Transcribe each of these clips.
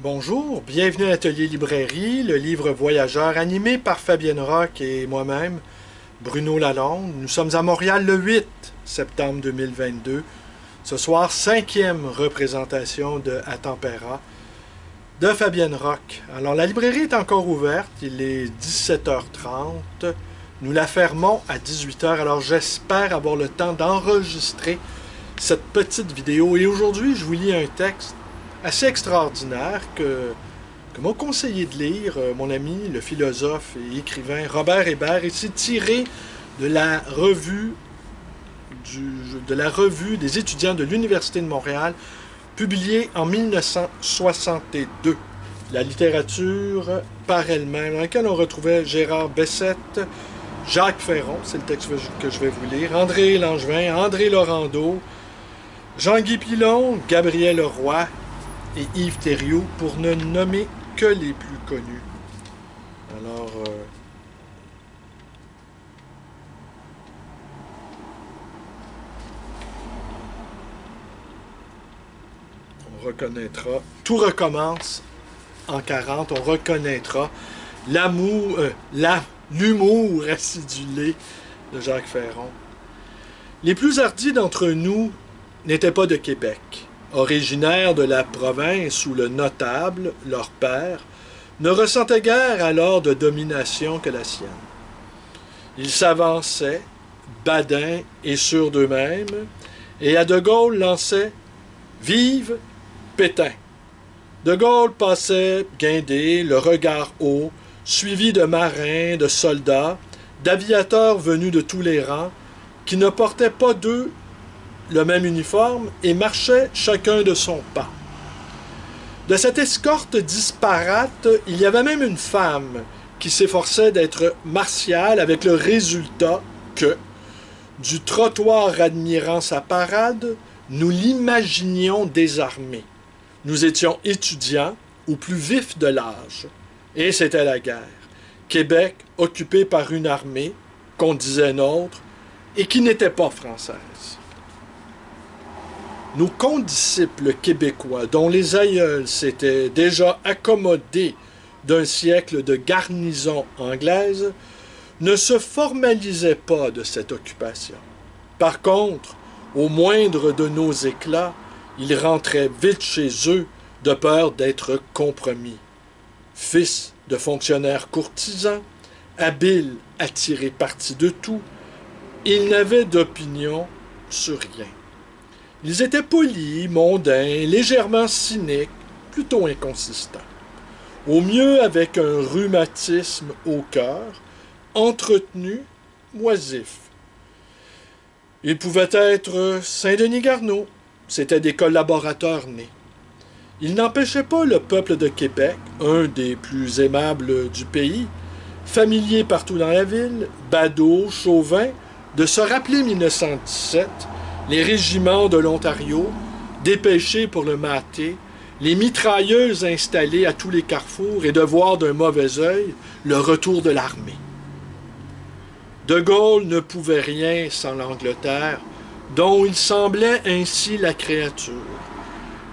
Bonjour, bienvenue à l'Atelier Librairie, le livre voyageur animé par Fabienne Roch et moi-même, Bruno Lalonde. Nous sommes à Montréal le 8 septembre 2022. Ce soir, 5e représentation de À Tempéra de Fabienne Roch. Alors, la librairie est encore ouverte, il est 17h30. Nous la fermons à 18h, alors j'espère avoir le temps d'enregistrer cette petite vidéo. Et aujourd'hui, je vous lis un texte assez extraordinaire que m'a conseillé de lire mon ami, le philosophe et écrivain Robert Hébert, et c'est tiré de la revue des étudiants de l'Université de Montréal, publiée en 1962. La littérature par elle-même, dans laquelle on retrouvait Gérard Bessette, Jacques Ferron, c'est le texte que je vais vous lire, André Langevin, André Laurando, Jean-Guy Pilon, Gabriel Leroy et Yves Thériault, pour ne nommer que les plus connus. Alors, on reconnaîtra, tout recommence en 40, on reconnaîtra l'humour acidulé de Jacques Ferron. Les plus hardis d'entre nous n'étaient pas de Québec. Originaires de la province où le notable, leur père, ne ressentait guère alors de domination que la sienne. Ils s'avançaient, badins et sûrs d'eux-mêmes, et à De Gaulle lançait « Vive Pétain ». De Gaulle passait guindé, le regard haut, suivi de marins, de soldats, d'aviateurs venus de tous les rangs, qui ne portaient pas d'eux le même uniforme et marchaient chacun de son pas. De cette escorte disparate, il y avait même une femme qui s'efforçait d'être martiale, avec le résultat que, du trottoir admirant sa parade, nous l'imaginions désarmée. Nous étions étudiants ou plus vifs de l'âge, et c'était la guerre. Québec occupé par une armée, qu'on disait nôtre, et qui n'était pas française. Nos condisciples québécois, dont les aïeuls s'étaient déjà accommodés d'un siècle de garnison anglaise, ne se formalisaient pas de cette occupation. Par contre, au moindre de nos éclats, ils rentraient vite chez eux de peur d'être compromis. Fils de fonctionnaires courtisans, habiles à tirer parti de tout, ils n'avaient d'opinion sur rien. Ils étaient polis, mondains, légèrement cyniques, plutôt inconsistants. Au mieux avec un rhumatisme au cœur, entretenu, oisif. Ils pouvaient être Saint-Denis Garneau, c'étaient des collaborateurs nés. Ils n'empêchaient pas le peuple de Québec, un des plus aimables du pays, familier partout dans la ville, badaud, chauvin, de se rappeler 1917, les régiments de l'Ontario, dépêchés pour le mater, les mitrailleuses installées à tous les carrefours et de voir d'un mauvais œil le retour de l'armée. De Gaulle ne pouvait rien sans l'Angleterre, dont il semblait ainsi la créature.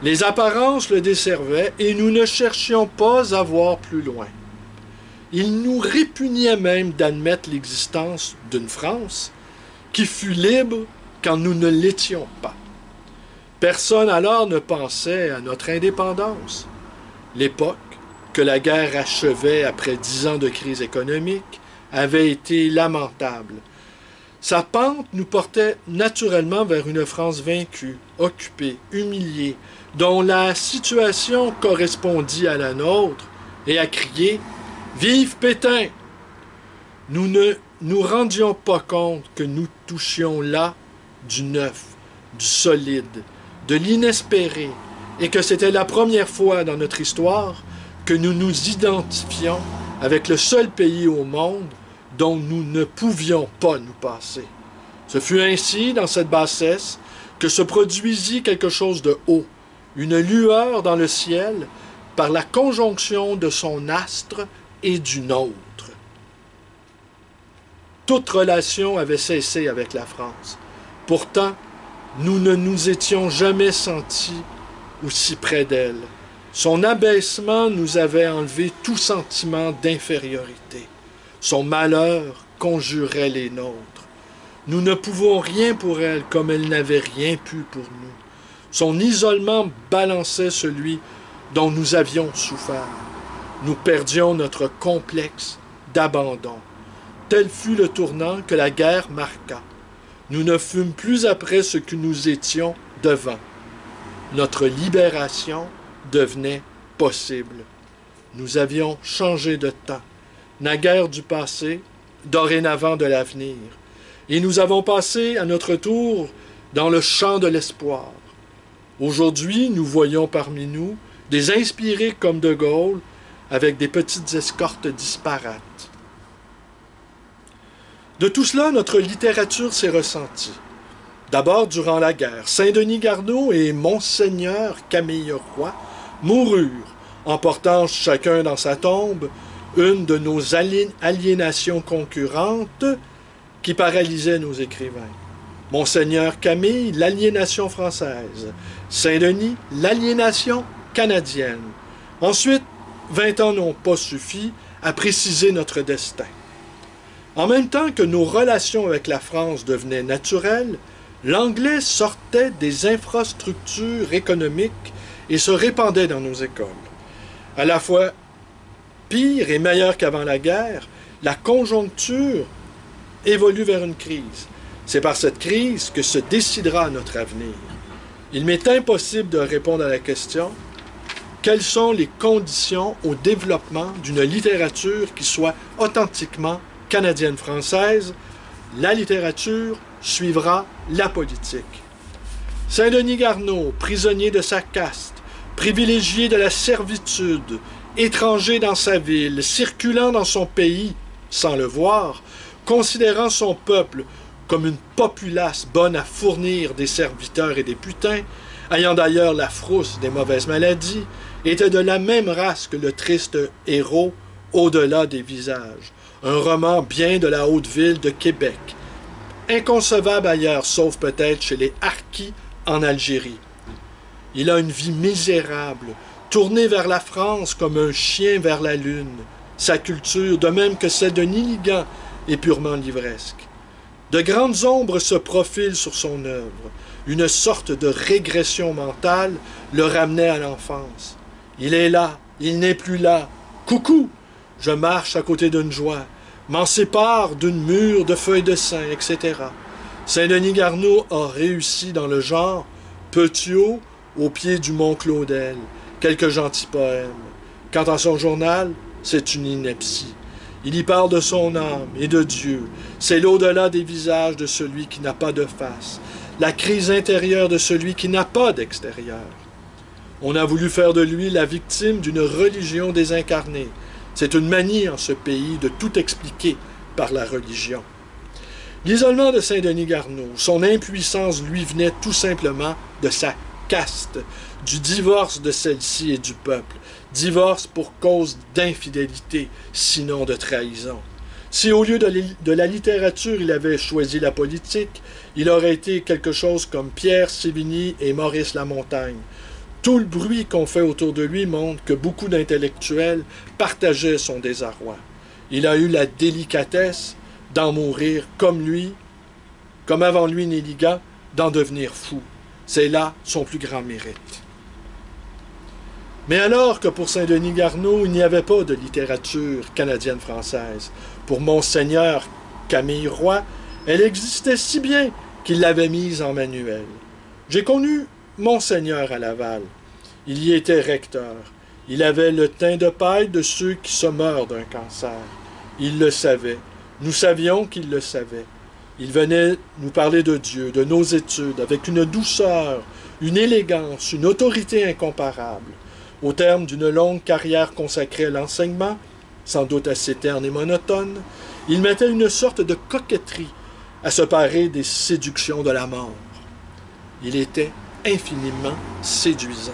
Les apparences le desservaient et nous ne cherchions pas à voir plus loin. Il nous répugnait même d'admettre l'existence d'une France qui fut libre quand nous ne l'étions pas. Personne alors ne pensait à notre indépendance. L'époque, que la guerre achevait après 10 ans de crise économique, avait été lamentable. Sa pente nous portait naturellement vers une France vaincue, occupée, humiliée, dont la situation correspondit à la nôtre, et à crier « Vive Pétain !» Nous ne nous rendions pas compte que nous touchions là du neuf, du solide, de l'inespéré, et que c'était la première fois dans notre histoire que nous nous identifions avec le seul pays au monde dont nous ne pouvions pas nous passer. Ce fut ainsi, dans cette bassesse, que se produisit quelque chose de haut, une lueur dans le ciel, par la conjonction de son astre et du nôtre. Toute relation avait cessé avec la France. Pourtant, nous ne nous étions jamais sentis aussi près d'elle. Son abaissement nous avait enlevé tout sentiment d'infériorité. Son malheur conjurait les nôtres. Nous ne pouvons rien pour elle comme elle n'avait rien pu pour nous. Son isolement balançait celui dont nous avions souffert. Nous perdions notre complexe d'abandon. Tel fut le tournant que la guerre marqua. Nous ne fûmes plus après ce que nous étions devant. Notre libération devenait possible. Nous avions changé de temps, naguère du passé, dorénavant de l'avenir. Et nous avons passé à notre tour dans le champ de l'espoir. Aujourd'hui, nous voyons parmi nous des inspirés comme De Gaulle avec des petites escortes disparates. De tout cela, notre littérature s'est ressentie. D'abord, durant la guerre, Saint-Denis Garneau et Monseigneur Camille Roy moururent, emportant chacun dans sa tombe une de nos aliénations concurrentes qui paralysait nos écrivains. Monseigneur Camille, l'aliénation française. Saint-Denis, l'aliénation canadienne. Ensuite, 20 ans n'ont pas suffi à préciser notre destin. En même temps que nos relations avec la France devenaient naturelles, l'anglais sortait des infrastructures économiques et se répandait dans nos écoles. À la fois pire et meilleur qu'avant la guerre, la conjoncture évolue vers une crise. C'est par cette crise que se décidera notre avenir. Il m'est impossible de répondre à la question « Quelles sont les conditions au développement d'une littérature qui soit authentiquement canadienne-française ?» La littérature suivra la politique. Saint-Denis Garneau, prisonnier de sa caste, privilégié de la servitude, étranger dans sa ville, circulant dans son pays sans le voir, considérant son peuple comme une populace bonne à fournir des serviteurs et des putains, ayant d'ailleurs la frousse des mauvaises maladies, était de la même race que le triste héros Au-delà des visages, un roman bien de la haute ville de Québec, inconcevable ailleurs, sauf peut-être chez les Harkis en Algérie. Il a une vie misérable, tourné vers la France comme un chien vers la lune. Sa culture, de même que celle de Niligan, est purement livresque. De grandes ombres se profilent sur son œuvre. Une sorte de régression mentale le ramenait à l'enfance. Il est là, il n'est plus là. Coucou! Je marche à côté d'une joie, m'en sépare d'une mûre de feuilles de sein, etc. Saint-Denis Garneau a réussi dans le genre Petiot au pied du mont Claudel, quelques gentils poèmes. Quant à son journal, c'est une ineptie. Il y parle de son âme et de Dieu. C'est l'au-delà des visages de celui qui n'a pas de face, la crise intérieure de celui qui n'a pas d'extérieur. On a voulu faire de lui la victime d'une religion désincarnée. C'est une manie en ce pays de tout expliquer par la religion. L'isolement de Saint-Denis Garneau, son impuissance lui venait tout simplement de sa caste, du divorce de celle-ci et du peuple. Divorce pour cause d'infidélité, sinon de trahison. Si au lieu de la littérature il avait choisi la politique, il aurait été quelque chose comme Pierre Sévigny et Maurice Lamontagne. Tout le bruit qu'on fait autour de lui montre que beaucoup d'intellectuels partageaient son désarroi. Il a eu la délicatesse d'en mourir comme lui, comme avant lui Néligan, d'en devenir fou. C'est là son plus grand mérite. Mais alors que pour Saint-Denis Garneau, il n'y avait pas de littérature canadienne-française, pour Monseigneur Camille Roy, elle existait si bien qu'il l'avait mise en manuel. J'ai connu Monseigneur à Laval. Il y était recteur. Il avait le teint de paille de ceux qui se meurent d'un cancer. Il le savait. Nous savions qu'il le savait. Il venait nous parler de Dieu, de nos études, avec une douceur, une élégance, une autorité incomparable. Au terme d'une longue carrière consacrée à l'enseignement, sans doute assez terne et monotone, il mettait une sorte de coquetterie à se parer des séductions de la mort. Il était infiniment séduisant.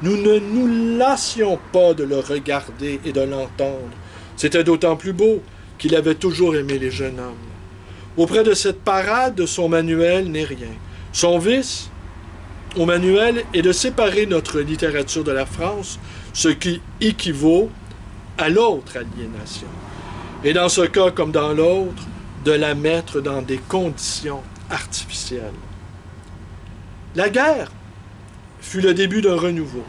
Nous ne nous lassions pas de le regarder et de l'entendre. C'était d'autant plus beau qu'il avait toujours aimé les jeunes hommes. Auprès de cette parade, son manuel n'est rien. Son vice, au manuel est de séparer notre littérature de la France, ce qui équivaut à l'autre aliénation. Et dans ce cas comme dans l'autre, de la mettre dans des conditions artificielles. La guerre fut le début d'un renouveau.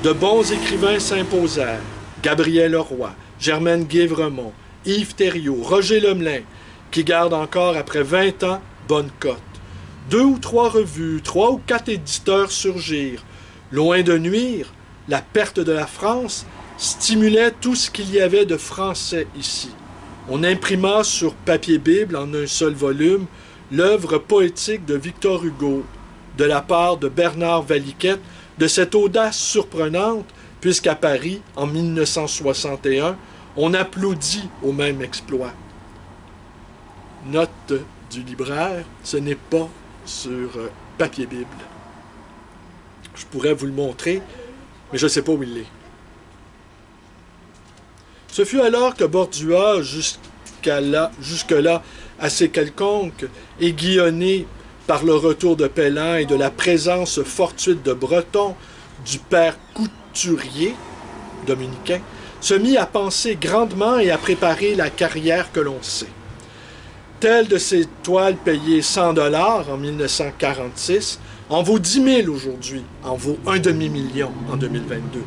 De bons écrivains s'imposèrent. Gabriel Leroy, Germaine Guévremont, Yves Thériault, Roger Lemelin, qui gardent encore après 20 ans bonne cote. 2 ou 3 revues, 3 ou 4 éditeurs surgirent. Loin de nuire, la perte de la France stimulait tout ce qu'il y avait de français ici. On imprima sur papier Bible, en un seul volume, l'œuvre poétique de Victor Hugo, de la part de Bernard Valiquette, de cette audace surprenante, puisqu'à Paris, en 1961, on applaudit au même exploit. Note du libraire, ce n'est pas sur papier Bible. Je pourrais vous le montrer, mais je ne sais pas où il est. Ce fut alors que Bordua, jusque-là assez quelconque, aiguillonné par le retour de Pellin et de la présence fortuite de Breton, du père couturier dominicain, se mit à penser grandement et à préparer la carrière que l'on sait. Telle de ces toiles payées 100 $ en 1946 en vaut 10 000 aujourd'hui, en vaut un demi-million en 2022.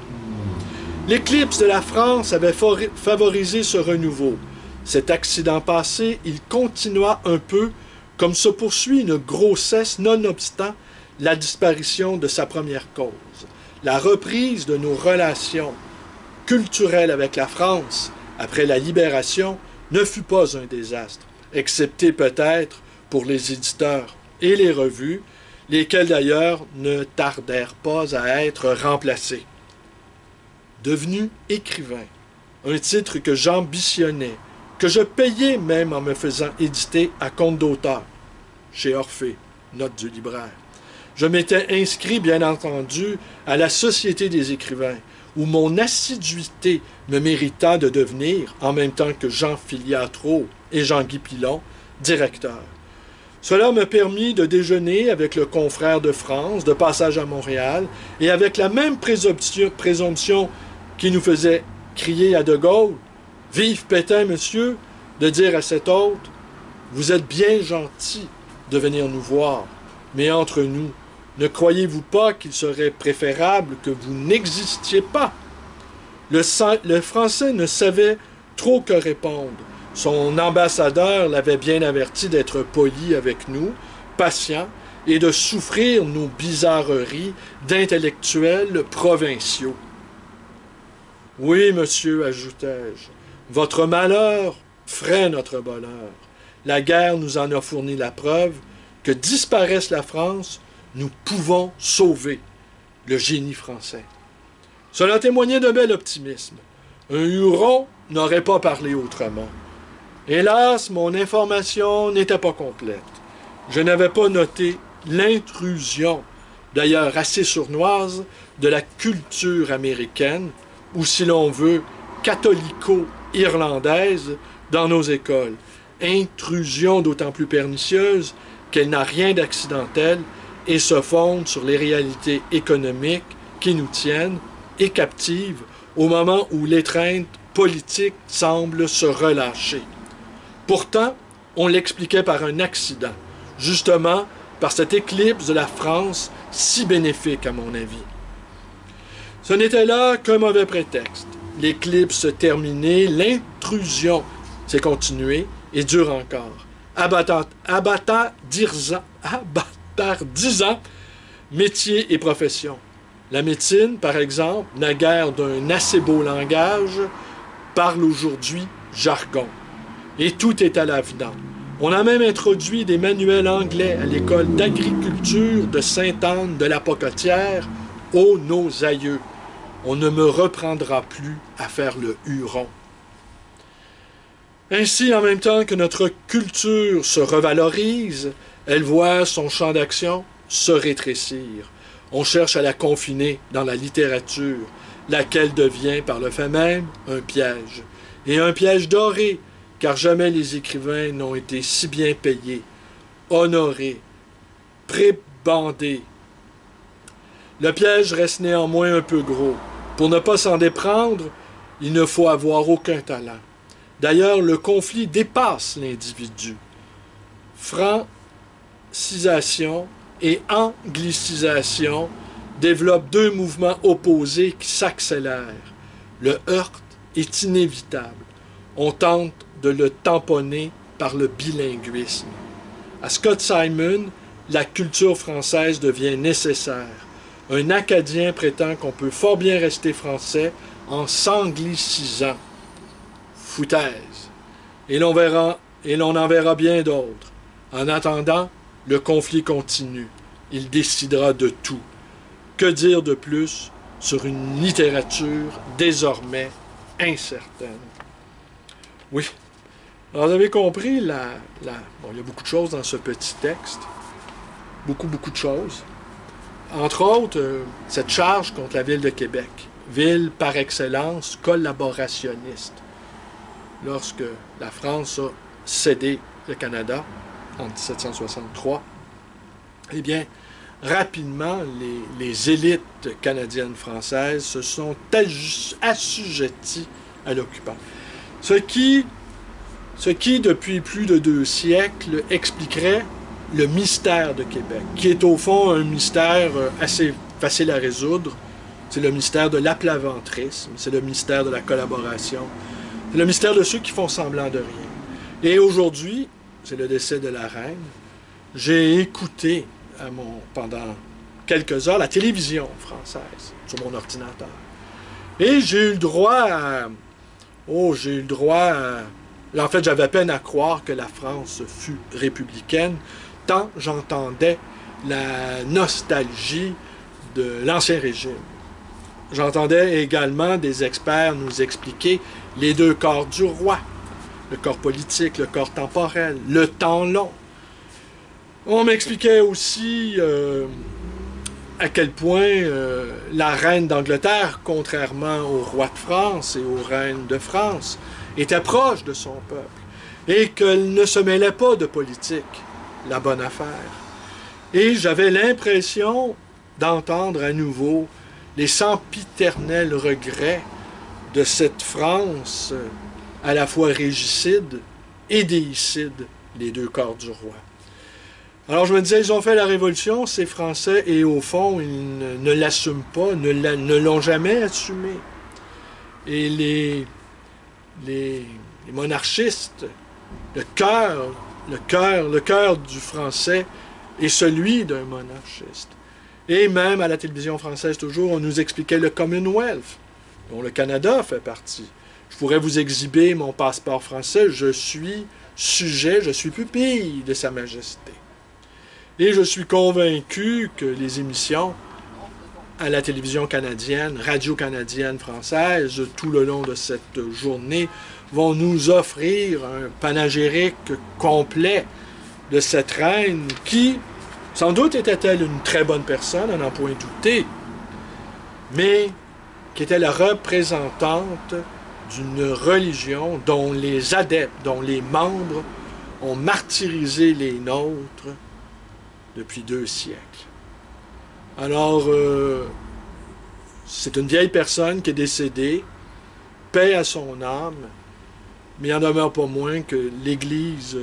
L'éclipse de la France avait favorisé ce renouveau. Cet accident passé, il continua un peu comme se poursuit une grossesse nonobstant la disparition de sa première cause. La reprise de nos relations culturelles avec la France après la Libération ne fut pas un désastre, excepté peut-être pour les éditeurs et les revues, lesquels d'ailleurs ne tardèrent pas à être remplacés. Devenu écrivain, un titre que j'ambitionnais, que je payais même en me faisant éditer à compte d'auteur, chez Orphée, note du libraire. Je m'étais inscrit, bien entendu, à la Société des écrivains, où mon assiduité me mérita de devenir, en même temps que Jean Filiatro et Jean-Guy Pilon, directeur. Cela me permit de déjeuner avec le confrère de France, de passage à Montréal, et avec la même présomption qui nous faisait crier à De Gaulle « Vive Pétain, monsieur !» de dire à cet hôte « Vous êtes bien gentil de venir nous voir, mais entre nous, ne croyez-vous pas qu'il serait préférable que vous n'existiez pas ?» Le Français ne savait trop que répondre. Son ambassadeur l'avait bien averti d'être poli avec nous, patient, et de souffrir nos bizarreries d'intellectuels provinciaux. « Oui, monsieur, ajoutai-je, votre malheur ferait notre bonheur. La guerre nous en a fourni la preuve que disparaisse la France, nous pouvons sauver le génie français. » Cela témoignait d'un bel optimisme. Un Huron n'aurait pas parlé autrement. Hélas, mon information n'était pas complète. Je n'avais pas noté l'intrusion, d'ailleurs assez sournoise, de la culture américaine, ou si l'on veut, catholico-irlandaise, dans nos écoles. Intrusion d'autant plus pernicieuse qu'elle n'a rien d'accidentel et se fonde sur les réalités économiques qui nous tiennent et captivent au moment où l'étreinte politique semble se relâcher. Pourtant, on l'expliquait par un accident, justement par cette éclipse de la France si bénéfique à mon avis. Ce n'était là qu'un mauvais prétexte. L'éclipse terminée, l'intrusion s'est continuée et dure encore, abattardisant métier et profession. La médecine, par exemple, naguère d'un assez beau langage, parle aujourd'hui jargon. Et tout est à l'avenant. On a même introduit des manuels anglais à l'école d'agriculture de Sainte-Anne de la Pocatière, ô nos aïeux. On ne me reprendra plus à faire le Huron. Ainsi, en même temps que notre culture se revalorise, elle voit son champ d'action se rétrécir. On cherche à la confiner dans la littérature, laquelle devient par le fait même un piège. Et un piège doré, car jamais les écrivains n'ont été si bien payés, honorés, prébandés Le piège reste néanmoins un peu gros. Pour ne pas s'en déprendre, il ne faut avoir aucun talent. D'ailleurs, le conflit dépasse l'individu. Francisation et anglicisation développent deux mouvements opposés qui s'accélèrent. Le heurt est inévitable. On tente de le tamponner par le bilinguisme. À Scott Simon, la culture française devient nécessaire. Un Acadien prétend qu'on peut fort bien rester français en s'anglicisant. Foutaise. Et l'on en verra bien d'autres. En attendant, le conflit continue. Il décidera de tout. Que dire de plus sur une littérature désormais incertaine? Oui. Alors, vous avez compris, bon, il y a beaucoup de choses dans ce petit texte. Beaucoup de choses. Entre autres, cette charge contre la ville de Québec. Ville par excellence collaborationniste. Lorsque la France a cédé le Canada en 1763, eh bien, rapidement, les élites canadiennes-françaises se sont assujetties à l'occupant. Ce qui, depuis plus de 2 siècles, expliquerait le mystère de Québec, qui est au fond un mystère assez facile à résoudre. C'est le mystère de l'aplaventrisme, c'est le mystère de la collaboration, c'est le mystère de ceux qui font semblant de rien. Et aujourd'hui, c'est le décès de la reine, j'ai écouté pendant quelques heures la télévision française sur mon ordinateur. Et j'ai eu le droit à... En fait, j'avais peine à croire que la France fût républicaine, tant j'entendais la nostalgie de l'Ancien Régime. J'entendais également des experts nous expliquer les deux corps du roi, le corps politique, le corps temporel, le temps long. On m'expliquait aussi à quel point la reine d'Angleterre, contrairement au roi de France et aux reines de France, était proche de son peuple et qu'elle ne se mêlait pas de politique, la bonne affaire. Et j'avais l'impression d'entendre à nouveau les sempiternels regrets de cette France à la fois régicide et déicide, les deux corps du roi. Alors je me disais, ils ont fait la Révolution, ces Français, et au fond, ils ne l'assument pas, ne l'ont jamais assumé. Et les monarchistes, le cœur du Français est celui d'un monarchiste. Et même à la télévision française toujours, on nous expliquait le Commonwealth, dont le Canada fait partie. Je pourrais vous exhiber mon passeport français, je suis sujet, je suis pupille de Sa Majesté. Et je suis convaincu que les émissions à la télévision canadienne, radio canadienne française, tout le long de cette journée, vont nous offrir un panégyrique complet de cette reine qui, sans doute était-elle une très bonne personne, à n'en point douter, mais qui était la représentante d'une religion dont les adeptes, dont les membres ont martyrisé les nôtres depuis 2 siècles. Alors, c'est une vieille personne qui est décédée, paix à son âme, mais il n'en demeure pas moins que l'Église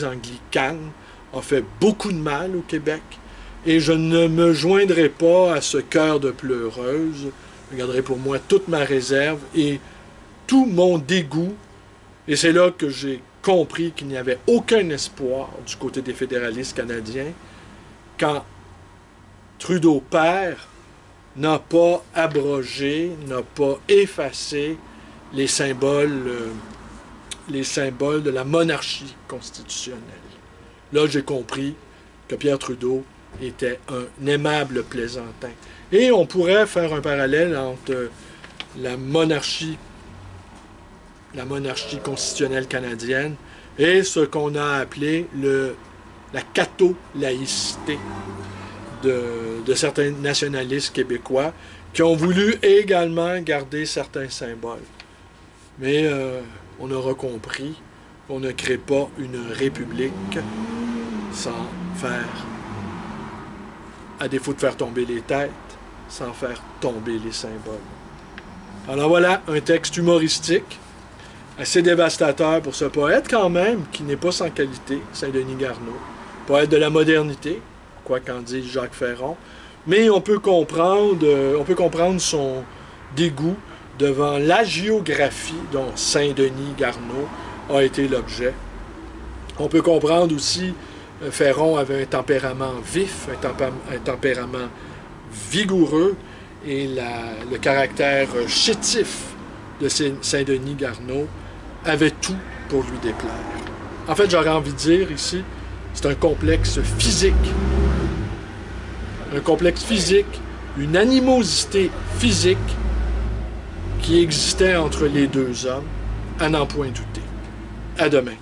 anglicane a fait beaucoup de mal au Québec, et je ne me joindrai pas à ce cœur de pleureuse. Je garderai pour moi toute ma réserve et tout mon dégoût, et c'est là que j'ai compris qu'il n'y avait aucun espoir du côté des fédéralistes canadiens quand Trudeau père n'a pas abrogé, n'a pas effacé les symboles de la monarchie constitutionnelle. Là, j'ai compris que Pierre Trudeau était un aimable plaisantin. Et on pourrait faire un parallèle entre la monarchie constitutionnelle canadienne et ce qu'on a appelé la catho-laïcité de certains nationalistes québécois qui ont voulu également garder certains symboles. Mais on aura compris qu'on ne crée pas une république sans faire à défaut de faire tomber les têtes, sans faire tomber les symboles. Alors voilà, un texte humoristique, assez dévastateur pour ce poète quand même, qui n'est pas sans qualité, Saint-Denis Garneau, poète de la modernité, quoi qu'en dise Jacques Ferron, mais on peut comprendre son dégoût devant l'hagiographie dont Saint-Denis Garneau a été l'objet. On peut comprendre aussi Ferron avait un tempérament vif, un tempérament vigoureux, et le caractère chétif de Saint-Denis Garneau avait tout pour lui déplaire. En fait, j'aurais envie de dire ici, c'est un complexe physique. Un complexe physique, une animosité physique qui existait entre les deux hommes, à n'en point douter. À demain.